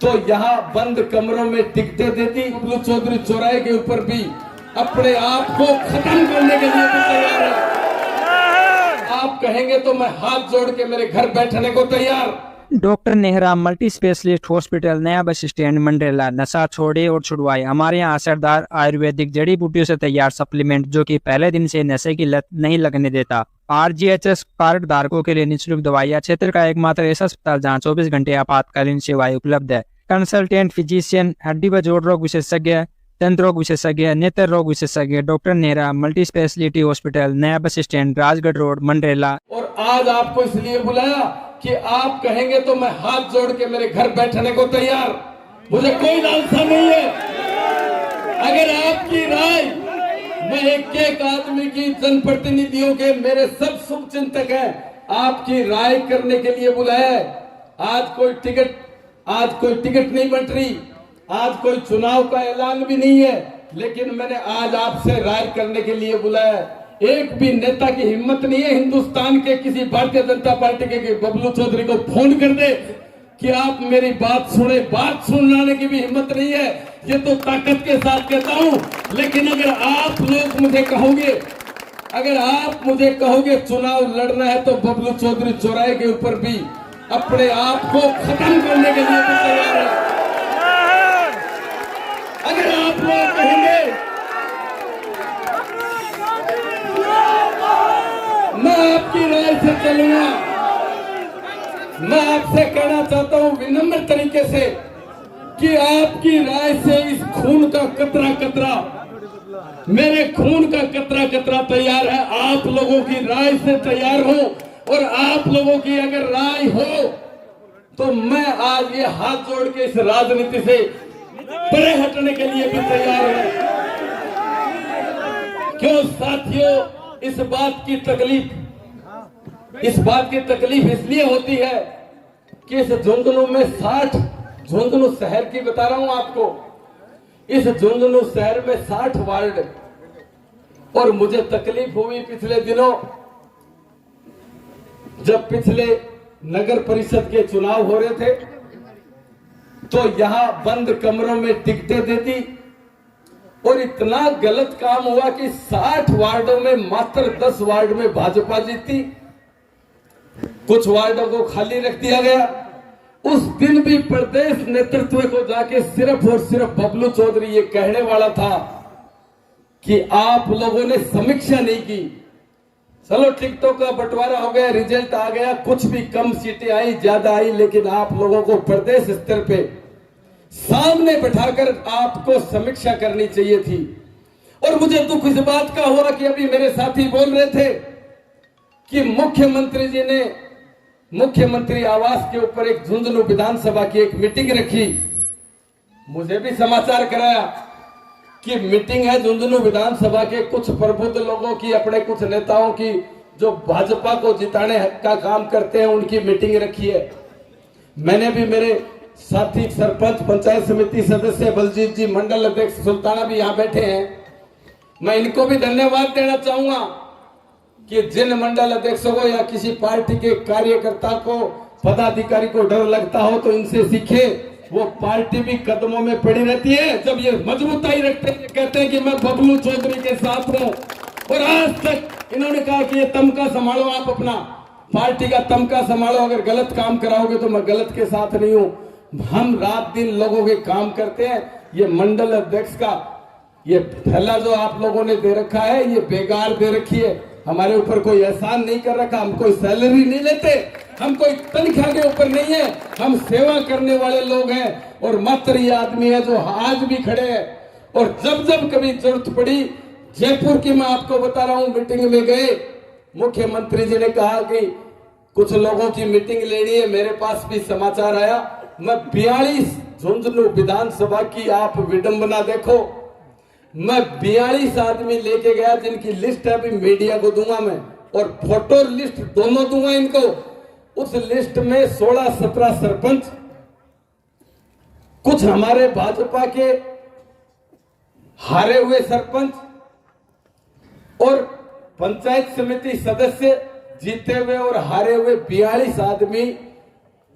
तो यहाँ बंद कमरों में टिकटें देती। बबलू चौधरी चौराहे के ऊपर भी अपने आप को खत्म करने के लिए भी तैयार है। आप कहेंगे तो मैं हाथ जोड़ के मेरे घर बैठने को तैयार। Doctor Nehra multi specialist hospital, नया बस स्टैंड, मंडरेला। नशा छोड़े और छुड़वाए। हमारे यहाँ असरदार आयुर्वेदिक जड़ी बूटियों से तैयार सप्लीमेंट जो कि पहले दिन से नशे की लत नहीं लगने देता। RGHS कार्ड धारकों के लिए निःशुल्क दवाइयाँ। क्षेत्र का एकमात्र ऐसा अस्पताल जहाँ 24 घंटे आपातकालीन सेवाएं उपलब्ध है। कंसल्टेंट फिजिशियन, हड्डी व जोड़ रोग विशेषज्ञ, दंत रोग विशेषज्ञ, नेत्र रोग विशेषज्ञ। Doctor Nehra multi speciality hospital, नया bus stand, Rajgarh road, Mandrela. और आज आपको इसलिए बुलाया कि आप कहेंगे तो मैं हाथ जोड़ के मेरे घर बैठने को तैयार। मुझे कोई लालसा नहीं है। अगर आपकी राय, मैं एक एक आदमी की, जनप्रतिनिधियों के, मेरे सब शुभ चिंतक हैं, आपकी राय करने के लिए बुलाया है। आज कोई टिकट नहीं बंट रही, आज कोई चुनाव का ऐलान भी नहीं है, लेकिन मैंने आज आपसे राय करने के लिए बुलाया है। एक भी नेता की हिम्मत नहीं है हिंदुस्तान के किसी भारतीय जनता पार्टी के बबलू चौधरी को फोन कर दे कि आप मेरी बात सुने। बात सुनाने की भी हिम्मत नहीं है। ये तो ताकत के साथ कहता हूं। लेकिन अगर आप लोग मुझे कहोगे, चुनाव लड़ना है तो बबलू चौधरी चौराहे के ऊपर भी अपने आप को खत्म करने के लिए भी तैयार है। अगर आप लोग कहेंगे, मैं आपकी राय से चलूंगा। मैं आपसे कहना चाहता हूं विनम्र तरीके से कि आपकी राय से इस खून का कतरा, मेरे खून का कतरा तैयार है। आप लोगों की राय से तैयार हूं, और आप लोगों की अगर राय हो तो मैं आज ये हाथ जोड़ के इस राजनीति से परे हटने के लिए भी तैयार हूं। क्यों साथियों, इस बात की तकलीफ इसलिए होती है कि इस झुंझुनू में 60, झुंझुनू शहर की बता रहा हूं आपको, इस झुंझुनू शहर में 60 वार्ड, और मुझे तकलीफ हुई पिछले दिनों जब पिछले नगर परिषद के चुनाव हो रहे थे, तो यहां बंद कमरों में टिकटें देती, और इतना गलत काम हुआ कि 60 वार्डों में मात्र 10 वार्ड में भाजपा जीती, कुछ वार्डों को खाली रख दिया गया। उस दिन भी प्रदेश नेतृत्व को जाके सिर्फ और सिर्फ बबलू चौधरी ये कहने वाला था कि आप लोगों ने समीक्षा नहीं की। चलो टिकटों का बंटवारा हो गया, रिजल्ट आ गया, कुछ भी कम सीटें आई, ज्यादा आई, लेकिन आप लोगों को प्रदेश स्तर पे सामने बैठाकर आपको समीक्षा करनी चाहिए थी। और मुझे दुख इस बात का हुआ कि अभी मेरे साथी बोल रहे थे कि मुख्यमंत्री जी ने मुख्यमंत्री आवास के ऊपर एक झुंझुनू विधानसभा की एक मीटिंग रखी। मुझे भी समाचार कराया कि मीटिंग है झुंझुनू विधानसभा के कुछ प्रबुद्ध लोगों की, अपने कुछ नेताओं की, जो भाजपा को जिताने का काम करते हैं, उनकी मीटिंग रखी है। मैंने भी, मेरे साथी सरपंच, पंचायत समिति सदस्य बलजीत जी, मंडल अध्यक्ष सुल्ताना भी यहाँ बैठे हैं, मैं इनको भी धन्यवाद देना चाहूंगा कि जिन मंडल अध्यक्षों को या किसी पार्टी के कार्यकर्ता को, पदाधिकारी को डर लगता हो तो इनसे सीखे। वो पार्टी भी कदमों में पड़ी रहती है जब ये मजबूताई रखते हैं, कहते हैं कि मैं बबलू चौधरी के साथ हूं। और आज तक इन्होंने कहा कि ये तमका संभालो, आप अपना पार्टी का तमका संभालो, अगर गलत काम कराओगे तो मैं गलत के साथ नहीं हूं। हम रात दिन लोगों के काम करते हैं। ये मंडल अध्यक्ष का ये थैला जो आप लोगों ने दे रखा है, ये बेकार दे रखी है। हमारे ऊपर कोई एहसान नहीं कर रखा, हम कोई सैलरी नहीं लेते, हम कोई तनख्वाह के ऊपर नहीं है, हम सेवा करने वाले लोग हैं। और मात्र ये आदमी है जो आज भी खड़े हैं, और जब जब कभी जरूरत पड़ी, जयपुर की मैं आपको बता रहा हूं, मीटिंग में गए, मुख्यमंत्री जी ने कहा कि कुछ लोगों की मीटिंग लेनी है, मेरे पास भी समाचार आया। मैं 42 झुंझुनू विधानसभा की आप विडंबना देखो, मैं 42 आदमी लेके गया जिनकी लिस्ट है, अभी मीडिया को दूंगा मैं, और फोटो लिस्ट दोनों दूंगा इनको। उस लिस्ट में 16-17 सरपंच, कुछ हमारे भाजपा के हारे हुए सरपंच, और पंचायत समिति सदस्य, जीते हुए और हारे हुए 42 आदमी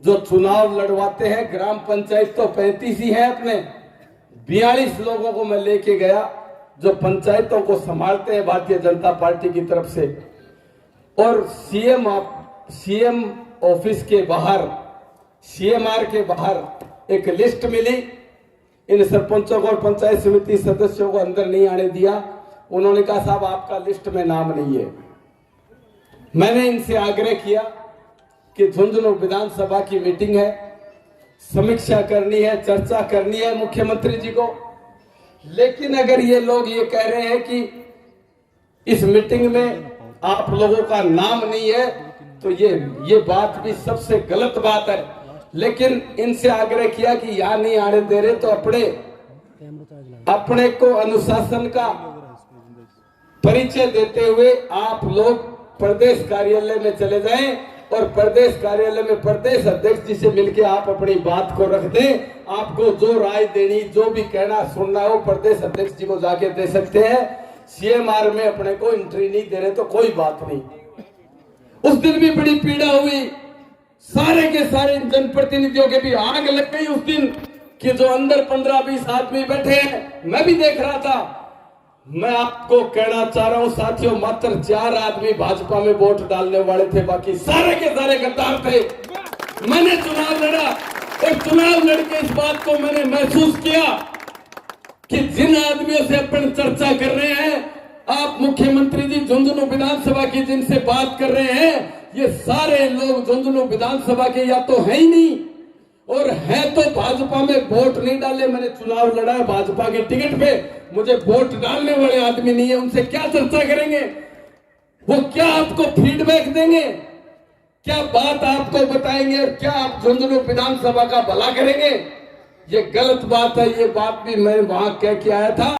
जो चुनाव लड़वाते हैं। ग्राम पंचायत तो 35 ही है अपने, 42 लोगों को मैं लेके गया जो पंचायतों को संभालते हैं भारतीय जनता पार्टी की तरफ से। और सीएम ऑफिस के बाहर, सीएमआर के बाहर एक लिस्ट मिली। इन सरपंचों को और पंचायत समिति सदस्यों को अंदर नहीं आने दिया। उन्होंने कहा साहब आपका लिस्ट में नाम नहीं है। मैंने इनसे आग्रह किया कि झुंझुनू विधानसभा की मीटिंग है, समीक्षा करनी है, चर्चा करनी है मुख्यमंत्री जी को। लेकिन अगर ये लोग ये कह रहे हैं कि इस मीटिंग में आप लोगों का नाम नहीं है, तो ये बात भी सबसे गलत बात है। लेकिन इनसे आग्रह किया कि यहाँ नहीं आने दे रहे तो अपने को अनुशासन का परिचय देते हुए आप लोग प्रदेश कार्यालय में चले जाएं और प्रदेश कार्यालय में प्रदेश अध्यक्ष जी से मिलकर आप अपनी बात को रख दें। आपको जो राय देनी, जो भी कहना सुनना हो, प्रदेश अध्यक्ष जी को जाके दे सकते हैं। सीएमआर में अपने को एंट्री नहीं दे रहे तो कोई बात नहीं। उस दिन भी बड़ी पीड़ा हुई, सारे के सारे जनप्रतिनिधियों के भी आग लग गई उस दिन कि जो अंदर 15-20 आदमी बैठे हैं, मैं भी देख रहा था। मैं आपको कहना चाह रहा हूं साथियों, मात्र 4 आदमी भाजपा में वोट डालने वाले थे, बाकी सारे के सारे गद्दार थे। मैंने चुनाव लड़ा और चुनाव लड़के इस बात को मैंने महसूस किया कि जिन आदमियों से अपन चर्चा कर रहे हैं, आप मुख्यमंत्री जी झुंझुनू विधानसभा की जिनसे बात कर रहे हैं, ये सारे लोग झुंझुनू विधानसभा के या तो है ही नहीं और है तो भाजपा में वोट नहीं डाले। मैंने चुनाव लड़ा है भाजपा के टिकट पे, मुझे वोट डालने वाले आदमी नहीं है। उनसे क्या चर्चा करेंगे? वो क्या आपको फीडबैक देंगे? क्या बात आपको बताएंगे और क्या आप झुंझुनू विधानसभा का भला करेंगे? ये गलत बात है। ये बात भी मैं वहां कह के आया था।